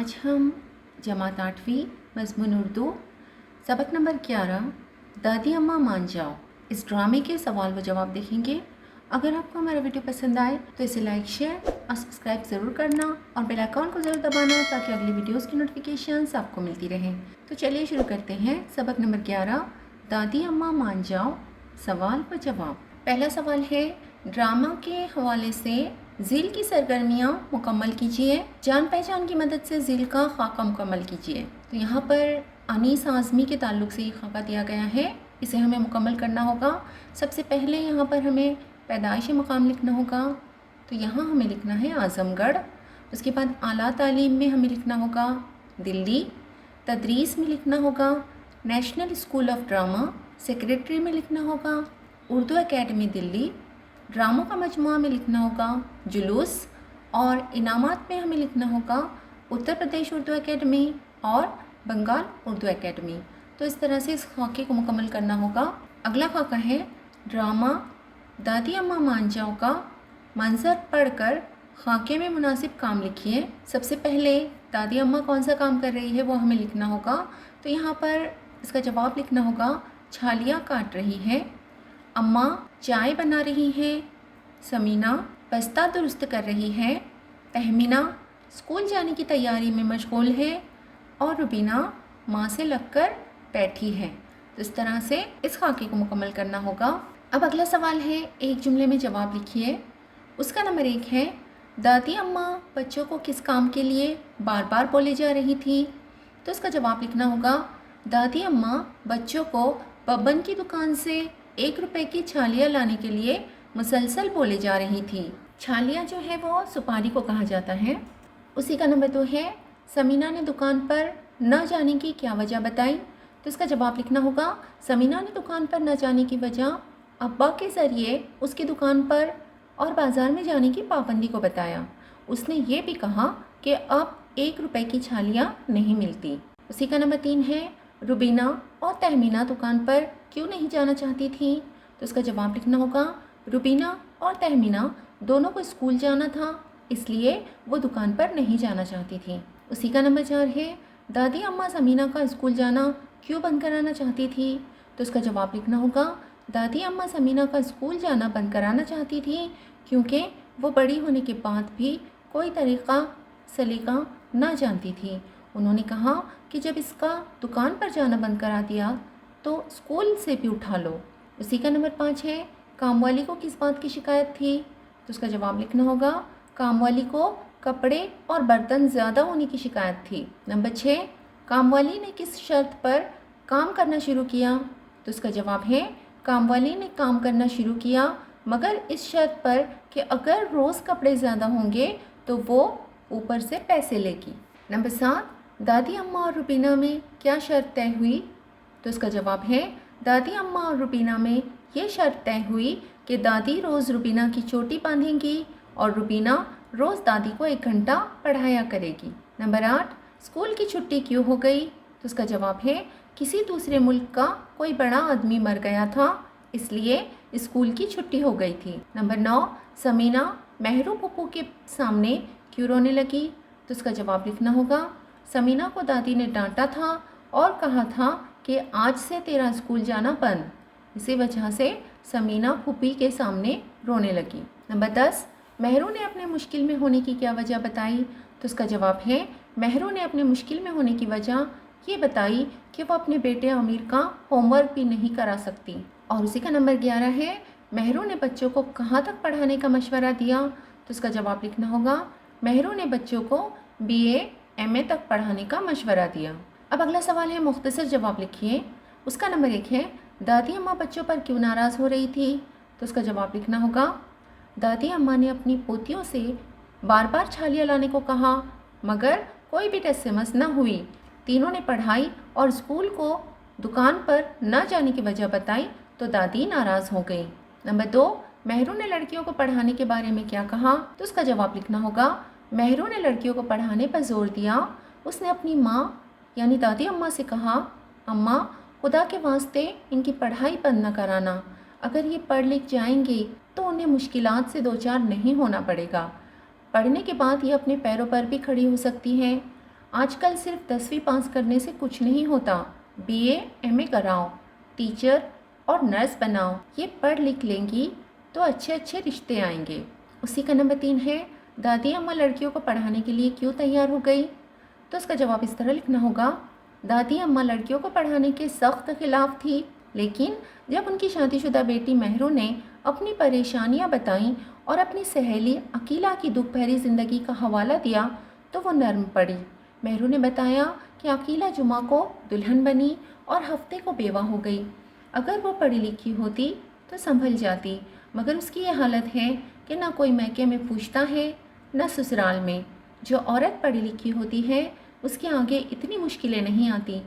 आज हम जमात 8वीं मज़मून उर्दू सबक नंबर 11 दादी अम्मा मान जाओ इस ड्रामे के सवाल व जवाब देखेंगे। अगर आपको हमारा वीडियो पसंद आए तो इसे लाइक शेयर और सब्सक्राइब ज़रूर करना और बेल आइकॉन को ज़रूर दबाना ताकि अगली वीडियोस की नोटिफिकेशंस आपको मिलती रहें। तो चलिए शुरू करते हैं। सबक नंबर 11 दादी अम्मा मान जाओ सवाल व जवाब। पहला सवाल है, ड्रामा के हवाले से ज़ील की सरगर्मियाँ मुकम्मल कीजिए। जान पहचान की मदद से ज़ील का खाका मुकम्मल कीजिए। तो यहाँ पर अनीस आज़मी के ताल्लुक़ से ये खाका दिया गया है, इसे हमें मुकम्मल करना होगा। सबसे पहले यहाँ पर हमें पैदाइश मकाम लिखना होगा, तो यहाँ हमें लिखना है आज़मगढ़। उसके बाद आला तालीम में हमें लिखना होगा दिल्ली। तदरीस में लिखना होगा national school of drama. Secretary में लिखना होगा उर्दू एकेडमी दिल्ली। ड्रामों का मजमुआ में लिखना होगा जुलूस। और इनामात में हमें लिखना होगा उत्तर प्रदेश उर्दू एकेडमी और बंगाल उर्दू एकेडमी। तो इस तरह से इस खाके को मुकम्मल करना होगा। अगला खाका है ड्रामा दादी अम्मा मान जाओ का मंजर पढ़कर खाके में मुनासिब काम लिखिए। सबसे पहले दादी अम्मा कौन सा काम कर रही है वो हमें लिखना होगा। तो यहाँ पर इसका जवाब लिखना होगा छालियाँ काट रही है, अम्मा चाय बना रही है, समीना बस्ता दुरुस्त कर रही है, तहमीना स्कूल जाने की तैयारी में मशगूल है और रुबीना माँ से लगकर बैठी है। तो इस तरह से इस खाके को मुकम्मल करना होगा। अब अगला सवाल है, एक जुमले में जवाब लिखिए। उसका नंबर 1 है, दादी अम्मा बच्चों को किस काम के लिए बार बार बोले जा रही थी। तो इसका जवाब लिखना होगा दादी अम्मा बच्चों को बब्बन की दुकान से 1 रुपए की छालियाँ लाने के लिए मुसलसल बोले जा रही थी। छालियाँ जो है वो सुपारी को कहा जाता है। उसी का नंबर 2 है, समीना ने दुकान पर न जाने की क्या वजह बताई। तो इसका जवाब लिखना होगा समीना ने दुकान पर न जाने की वजह अब्बा के ज़रिए उसकी दुकान पर और बाज़ार में जाने की पाबंदी को बताया। उसने ये भी कहा कि अब 1 रुपए की छालियाँ नहीं मिलती। उसी का नंबर 3 है, रुबीना और तहमीना दुकान पर क्यों नहीं जाना चाहती थी। तो इसका जवाब लिखना होगा रुबीना और तहमीना दोनों को स्कूल जाना था, इसलिए वो दुकान पर नहीं जाना चाहती थी। उसी का नंबर 4 है, दादी अम्मा समीना का स्कूल जाना क्यों बंद कराना चाहती थी। तो इसका जवाब लिखना होगा दादी अम्मा समीना का स्कूल जाना बंद कराना चाहती थी क्योंकि वो बड़ी होने के बाद भी कोई तरीक़ा सलीका ना जानती थी। उन्होंने कहा कि जब इसका दुकान पर जाना बंद करा दिया तो स्कूल से भी उठा लो। उसी का नंबर 5 है, कामवाली को किस बात की शिकायत थी। तो उसका जवाब लिखना होगा कामवाली को कपड़े और बर्तन ज़्यादा होने की शिकायत थी। नंबर 6, कामवाली ने किस शर्त पर काम करना शुरू किया। तो उसका जवाब है कामवाली ने काम करना शुरू किया मगर इस शर्त पर कि अगर रोज़ कपड़े ज़्यादा होंगे तो वो ऊपर से पैसे लेगी। नंबर 7, दादी अम्मा और रुबीना में क्या शर्त तय हुई। तो इसका जवाब है दादी अम्मा और रुबीना में ये शर्त तय हुई कि दादी रोज़ रुबीना की चोटी बांधेंगी और रुबीना रोज़ दादी को 1 घंटा पढ़ाया करेगी। नंबर 8, स्कूल की छुट्टी क्यों हो गई। तो इसका जवाब है किसी दूसरे मुल्क का कोई बड़ा आदमी मर गया था इसलिए स्कूल की छुट्टी हो गई थी। नंबर 9, समीना मेहरू पप्पू के सामने क्यों रोने लगी। तो इसका जवाब लिखना होगा समीना को दादी ने डांटा था और कहा था कि आज से तेरा स्कूल जाना बंद, इसी वजह से समीना फूफी के सामने रोने लगी। नंबर 10, मेहरू ने अपने मुश्किल में होने की क्या वजह बताई। तो इसका जवाब है मेहरू ने अपने मुश्किल में होने की वजह ये बताई कि वो अपने बेटे आमिर का होमवर्क भी नहीं करा सकती। और उसी का नंबर 11 है, मेहरू ने बच्चों को कहाँ तक पढ़ाने का मशवरा दिया। तो इसका जवाब लिखना होगा मेहरू ने बच्चों को BA MA तक पढ़ाने का मशवरा दिया। अब अगला सवाल है, मुख्तसर जवाब लिखिए। उसका नंबर 1 है, दादी अम्मा बच्चों पर क्यों नाराज़ हो रही थी। तो उसका जवाब लिखना होगा दादी अम्मा ने अपनी पोतियों से बार बार छालियाँ लाने को कहा मगर कोई भी टसमस न हुई। तीनों ने पढ़ाई और स्कूल को दुकान पर न जाने की वजह बताई तो दादी नाराज़ हो गई। नंबर 2, मेहरू ने लड़कियों को पढ़ाने के बारे में क्या कहा। तो उसका जवाब लिखना होगा मेहरू ने लड़कियों को पढ़ाने पर जोर दिया। उसने अपनी माँ यानी दादी अम्मा से कहा, अम्मा खुदा के वास्ते इनकी पढ़ाई बंद न कराना, अगर ये पढ़ लिख जाएंगे तो उन्हें मुश्किलात से 2 चार नहीं होना पड़ेगा। पढ़ने के बाद ये अपने पैरों पर भी खड़ी हो सकती हैं। آج کل صرف 10ویں پاس کرنے سے کچھ نہیں ہوتا، BA MA کراؤ، ٹیچر اور نرس بناؤ، یہ پڑھ لکھ لیں گی تو اچھے اچھے رشتے آئیں گے۔ اسی کا نمبر 3 ہے دادی اماں لڑکیوں کو پڑھانے کے لیے کیوں تیار ہو گئی؟ تو اس کا جواب اس طرح لکھنا ہوگا، دادی اماں لڑکیوں کو پڑھانے کے سخت خلاف تھی، لیکن جب ان کی شادی شدہ بیٹی مہرو نے اپنی پریشانیاں بتائیں اور اپنی سہیلی عقیلہ کی دکھ بھری زندگی کا حوالہ دیا تو وہ نرم پڑی۔ مہرو نے بتایا کہ عقیلہ جمعہ کو دلہن بنی اور ہفتے کو بیوہ ہو گئی۔ اگر وہ پڑھی لکھی ہوتی تو سنبھل جاتی، مگر اس کی یہ حالت ہے کہ نہ کوئی میکے میں پوچھتا ہے نہ سسرال میں۔ جو عورت پڑھی لکھی ہوتی ہے اس کے آگے اتنی مشکلیں نہیں آتی۔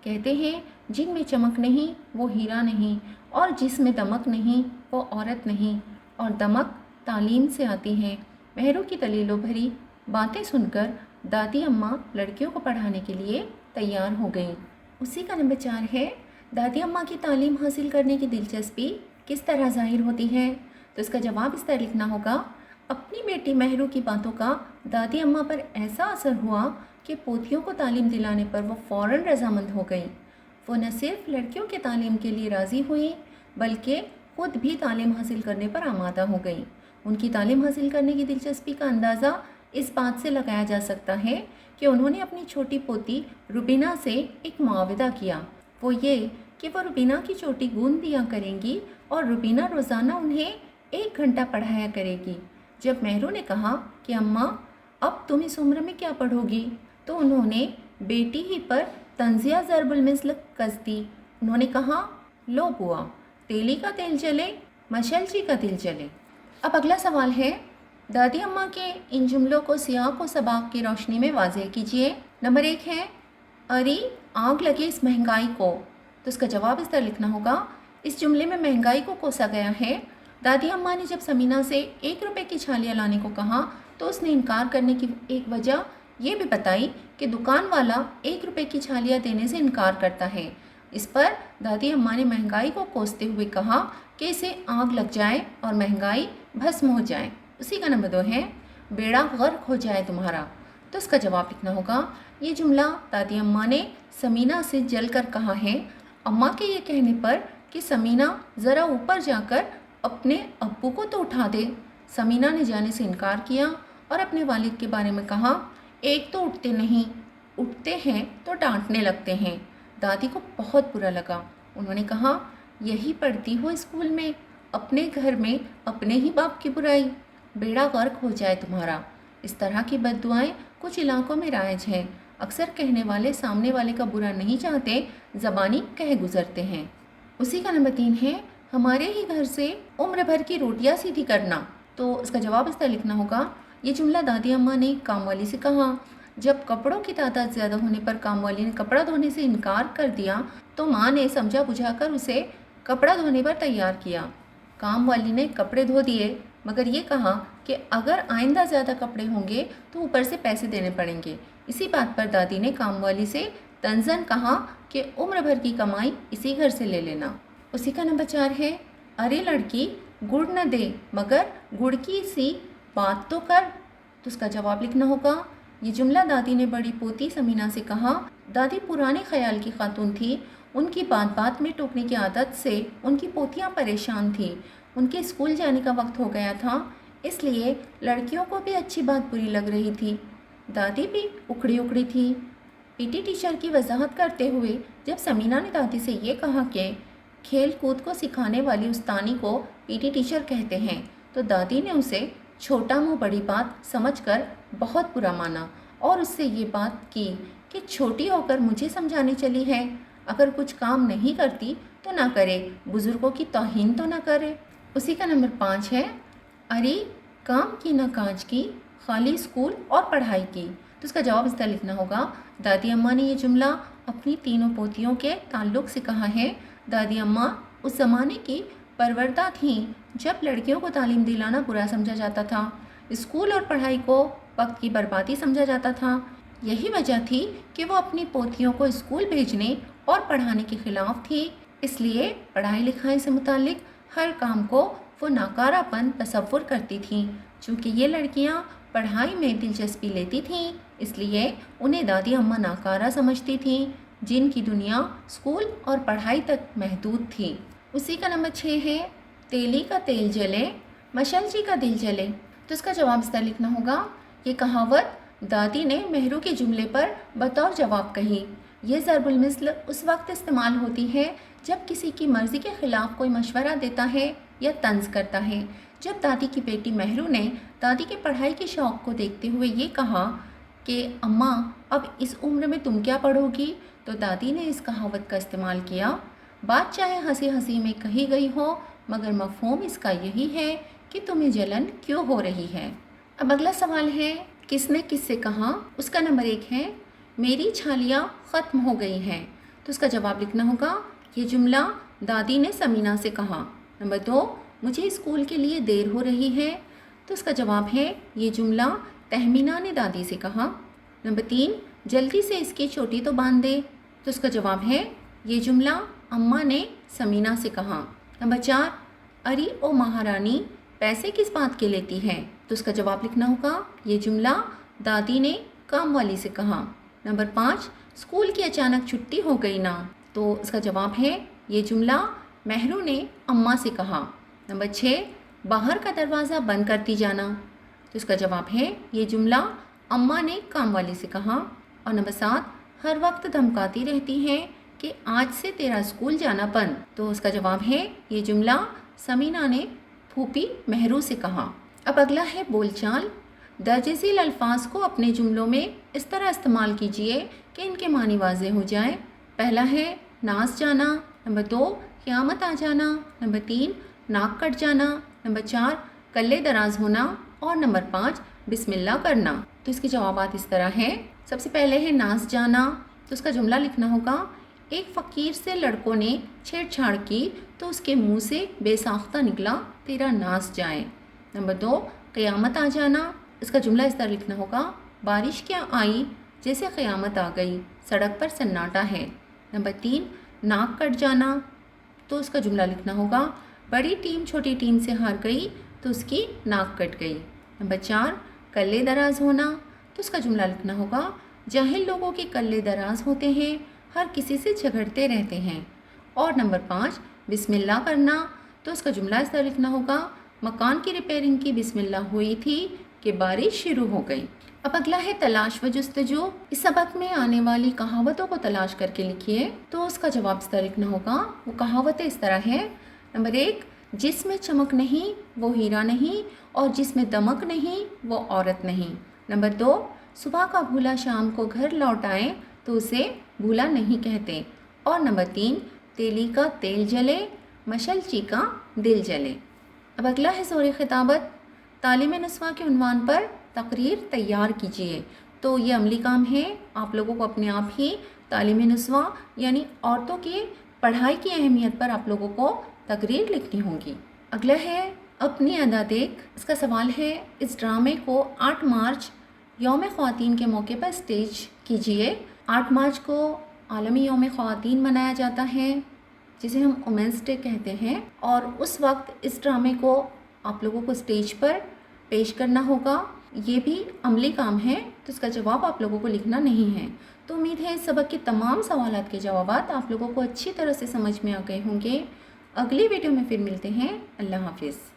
کہتے ہیں جن میں چمک نہیں وہ ہیرا نہیں، اور جس میں دمک نہیں وہ عورت نہیں، اور دمک تعلیم سے آتی ہے۔ مہرو کی دلیلوں بھری باتیں سن کر دادی اماں لڑکیوں کو پڑھانے کے لیے تیار ہو گئیں۔ اسی کا نمبر 4 ہے دادی اماں کی تعلیم حاصل کرنے کی دلچسپی کس طرح ظاہر ہوتی ہے؟ تو اس کا جواب اس طرح لکھنا ہوگا، اپنی بیٹی مہرو کی باتوں کا دادی اماں پر ایسا اثر ہوا کہ پوتیوں کو تعلیم دلانے پر وہ فوراً رضامند ہو گئی۔ وہ نہ صرف لڑکیوں کے تعلیم کے لیے راضی ہوئی بلکہ خود بھی تعلیم حاصل کرنے پر آمادہ ہو گئی۔ ان کی تعلیم حاصل کرنے کی دلچسپی کا اندازہ اس بات سے لگایا جا سکتا ہے کہ انہوں نے اپنی چھوٹی پوتی روبینہ سے ایک معاہدہ کیا، وہ یہ کہ وہ روبینہ کی چوٹی گوند دیا کریں گی اور روبینہ روزانہ انہیں 1 گھنٹہ پڑھایا کرے گی۔ جب مہرو نے کہا کہ اماں اب تم اس عمر میں کیا پڑھو گی، تو انہوں نے بیٹی ہی پر طنزیہ ضرب المثل کس دی۔ انہوں نے کہا، لو بوا، تیلی کا تیل جلے مشلچی کا دل جلے۔ اب اگلا سوال ہے، دادی اماں کے ان جملوں کو سیاق و سباق کی روشنی میں واضح کیجیے۔ نمبر 1 ہے، اری آگ لگے اس مہنگائی کو۔ تو اس کا جواب اس طرح لکھنا ہوگا، اس جملے میں مہنگائی کو کوسا گیا ہے۔ دادی اماں نے جب سمینہ سے 1 روپے کی چھالیاں لانے کو کہا تو اس نے انکار کرنے کی ایک وجہ یہ بھی بتائی کہ دکان والا 1 روپے کی چھالیاں دینے سے انکار کرتا ہے۔ اس پر دادی اماں نے مہنگائی کو کوستے ہوئے کہا کہ اسے آگ لگ جائے اور مہنگائی بھسم ہو جائے۔ اسی کا نمبر 2 ہے، بیڑا غرق ہو جائے تمہارا۔ تو اس کا جواب لکھنا ہوگا، یہ جملہ دادی اماں نے سمینہ سے جل کر کہا ہے۔ اماں کے یہ کہنے پر کہ سمینہ ذرا اوپر جا کر اپنے ابو کو تو اٹھا دے، سمینہ نے جانے سے انکار کیا اور اپنے والد کے بارے میں کہا، ایک تو اٹھتے نہیں، اٹھتے ہیں تو ڈانٹنے لگتے ہیں۔ دادی کو بہت برا لگا۔ انہوں نے کہا، یہی پڑھتی ہو اسکول میں، اپنے گھر میں اپنے ہی باپ کی برائی، بیڑا غرق ہو جائے تمہارا۔ اس طرح کی بد دعائیں کچھ علاقوں میں رائج ہیں۔ اکثر کہنے والے سامنے والے کا برا نہیں چاہتے، زبانی کہہ گزرتے ہیں۔ اسی کا نمبر 3 ہے، ہمارے ہی گھر سے عمر بھر کی روٹیاں سیدھی کرنا۔ تو اس کا جواب اس طرح لکھنا ہوگا، یہ جملہ دادی اماں نے کام والی سے کہا۔ جب کپڑوں کی تعداد زیادہ ہونے پر کام والی نے کپڑا دھونے سے انکار کر دیا تو ماں نے سمجھا بجھا کر اسے کپڑا دھونے پر تیار کیا۔ کام والی نے کپڑے دھو دیے مگر یہ کہا کہ اگر آئندہ زیادہ کپڑے ہوں گے تو اوپر سے پیسے دینے پڑیں گے۔ اسی بات پر دادی نے کام والی سے طنزاً کہا کہ عمر بھر کی کمائی اسی گھر سے لے لینا۔ اسی کا نمبر 4 ہے، ارے لڑکی گڑ نہ دے مگر گڑ کی سی بات تو کر۔ تو اس کا جواب لکھنا ہوگا، یہ جملہ دادی نے بڑی پوتی سمینہ سے کہا۔ دادی پرانے خیال کی خاتون تھی، ان کی بات بات میں ٹوکنے کی عادت سے ان کی پوتیاں پریشان تھیں۔ ان کے اسکول جانے کا وقت ہو گیا تھا، اس لیے لڑکیوں کو بھی اچھی بات بری لگ رہی تھی۔ دادی بھی اکھڑی اکھڑی تھی۔ PT ٹیچر کی وضاحت کرتے ہوئے جب سمینہ نے دادی سے یہ کہا کہ کھیل کود کو سکھانے والی استانی کو PT ٹیچر کہتے ہیں، تو دادی نے اسے چھوٹا منہ بڑی بات سمجھ کر بہت برا مانا اور اس سے یہ بات کی کہ چھوٹی ہو کر مجھے سمجھانے چلی ہے، اگر کچھ کام نہیں کرتی تو نہ کرے، بزرگوں کی توہین تو نہ کرے۔ اسی کا نمبر 5 ہے، اری کام کی نہ کاج کی، خالی اسکول اور پڑھائی کی۔ تو اس کا جواب اس طرح لکھنا ہوگا، دادی اماں نے یہ جملہ اپنی تینوں پوتیوں کے تعلق سے کہا ہے۔ دادی اماں اس زمانے کی پروردہ تھیں جب لڑکیوں کو تعلیم دلانا برا سمجھا جاتا تھا، اسکول اور پڑھائی کو وقت کی بربادی سمجھا جاتا تھا۔ یہی وجہ تھی کہ وہ اپنی پوتیوں کو اسکول بھیجنے اور پڑھانے کے خلاف تھی، اس لیے پڑھائی لکھائی سے متعلق ہر کام کو وہ ناکارہ پن تصور کرتی تھیں۔ چونکہ یہ لڑکیاں पढ़ाई में दिलचस्पी लेती थीं, इसलिए उन्हें दादी अम्मा नाकारा समझती थीं, जिनकी दुनिया स्कूल और पढ़ाई तक महदूद थी। उसी का नंबर 6 है, तेली का तेल जले मशलची का दिल जले। तो इसका जवाब इस तरह लिखना होगा। ये कहावत दादी ने मेहरू के जुमले पर बतौर जवाब कही। ये ज़रबुल मिस्ल उस वक्त इस्तेमाल होती है जब किसी की मर्ज़ी के ख़िलाफ़ कोई मशवरा देता है या तंज़ करता है। जब दादी की बेटी मेहरू ने दादी के पढ़ाई के शौक़ को देखते हुए ये कहा कि अम्मा अब इस उम्र में तुम क्या पढ़ोगी, तो दादी ने इस कहावत का इस्तेमाल किया। बात चाहे हंसी हंसी में कही गई हो, मगर मफ़हूम इसका यही है कि तुम्हें जलन क्यों हो रही है। अब अगला सवाल है, किसने किससे कहा। उसका नंबर 1 है, मेरी छालियाँ ख़त्म हो गई हैं। तो उसका जवाब लिखना होगा। ये जुमला दादी ने समीना से कहा। नंबर 2, मुझे स्कूल के लिए देर हो रही है। तो उसका जवाब है, ये जुमला तहमीना ने दादी से कहा। नंबर 3, जल्दी से इसकी चोटी तो बांध दे। तो उसका जवाब है, ये जुमला अम्मा ने समीना से कहा। नंबर 4, अरे ओ महारानी पैसे किस बात के लेती है। तो उसका जवाब लिखना होगा। ये जुमला दादी ने काम वाली से कहा। नंबर 5, स्कूल की अचानक छुट्टी हो गई ना। तो इसका जवाब है, ये जुमला मेहरू ने अम्मा से कहा। नंबर 6, बाहर का दरवाज़ा बंद करती जाना। तो इसका जवाब है, ये जुमला अम्मा ने काम वाली से कहा। और नंबर 7, हर वक्त धमकाती रहती हैं कि आज से तेरा स्कूल जाना बंद। तो उसका जवाब है, ये जुमला समीना ने फूफी मेहरू से कहा। अब अगला है बोलचाल। दर्जेज़ील अल्फाज को अपने जुमलों में इस तरह इस्तेमाल कीजिए कि इनके मानी वाज़ेह हो जाए। पहला है नास जाना। नंबर 2, क़यामत आ जाना। नंबर 3, नाक कट जाना। नंबर 4, कल्ले दराज होना। और नंबर 5, बिस्मिल्लाह करना। तो इसके जवाबात इस तरह हैं। सबसे पहले है नास जाना। तो उसका जुमला लिखना होगा। एक फ़कीर से लड़कों ने छेड़छाड़ की तो उसके मुंह से बेसाख्ता निकला, तेरा नास जाए। नंबर 2, क़यामत आ जाना। इसका जुमला इस तरह लिखना होगा। बारिश क्या आई जैसे क़यामत आ गई, सड़क पर सन्नाटा है। नंबर 3, नाक कट जाना। तो उसका जुमला लिखना होगा। बड़ी टीम छोटी टीम से हार गई तो उसकी नाक कट गई। नंबर 4, कल्ले दराज होना। तो उसका जुमला लिखना होगा। जाहिल लोगों के कल्ले दराज होते हैं, हर किसी से झगड़ते रहते हैं। और नंबर 5, बिस्मिल्लाह करना। तो उसका जुमला इस तरह लिखना होगा। मकान की रिपेयरिंग की बिस्मिल्लाह हुई थी कि बारिश शुरू हो गई। अब अगला है तलाश व जुस्तजू। इस सबक में आने वाली कहावतों को तलाश करके लिखिए। तो उसका जवाब इस तरह लिखना होगा। वो कहावतें इस तरह है। नंबर 1, जिसमें चमक नहीं वो हीरा नहीं, और जिसमें दमक नहीं वो औरत नहीं। नंबर 2, सुबह का भूला शाम को घर लौट आए तो उसे भूला नहीं कहते। और नंबर 3, तेली का तेल जले मशलची का दिल जले। अब अगला है ज़ोर खिताबत। तालीम नस्वा के उन्वान पर तकरीर तैयार कीजिए। तो ये अमली काम है। आप लोगों को अपने आप ही तालीम नस्वा यानी औरतों की पढ़ाई की अहमियत पर आप लोगों को तकरीर लिखनी होगी। अगला है अपनी अदा देख। इसका सवाल है, इस ड्रामे को 8 मार्च यौम ख़वातीन के मौके पर स्टेज कीजिए। 8 मार्च को आलमी यौम ख़वातीन मनाया जाता है, जिसे हम वुमेंस डे कहते हैं। और उस वक्त इस ड्रामे को आप लोगों को स्टेज पर पेश करना होगा। ये भी अमली काम है, तो इसका जवाब आप लोगों को लिखना नहीं है। तो उम्मीद है इस सबक के तमाम सवालात के जवाबात आप लोगों को अच्छी तरह से समझ में आ गए होंगे। अगली वीडियो में फिर मिलते हैं। अल्लाह हाफिज़।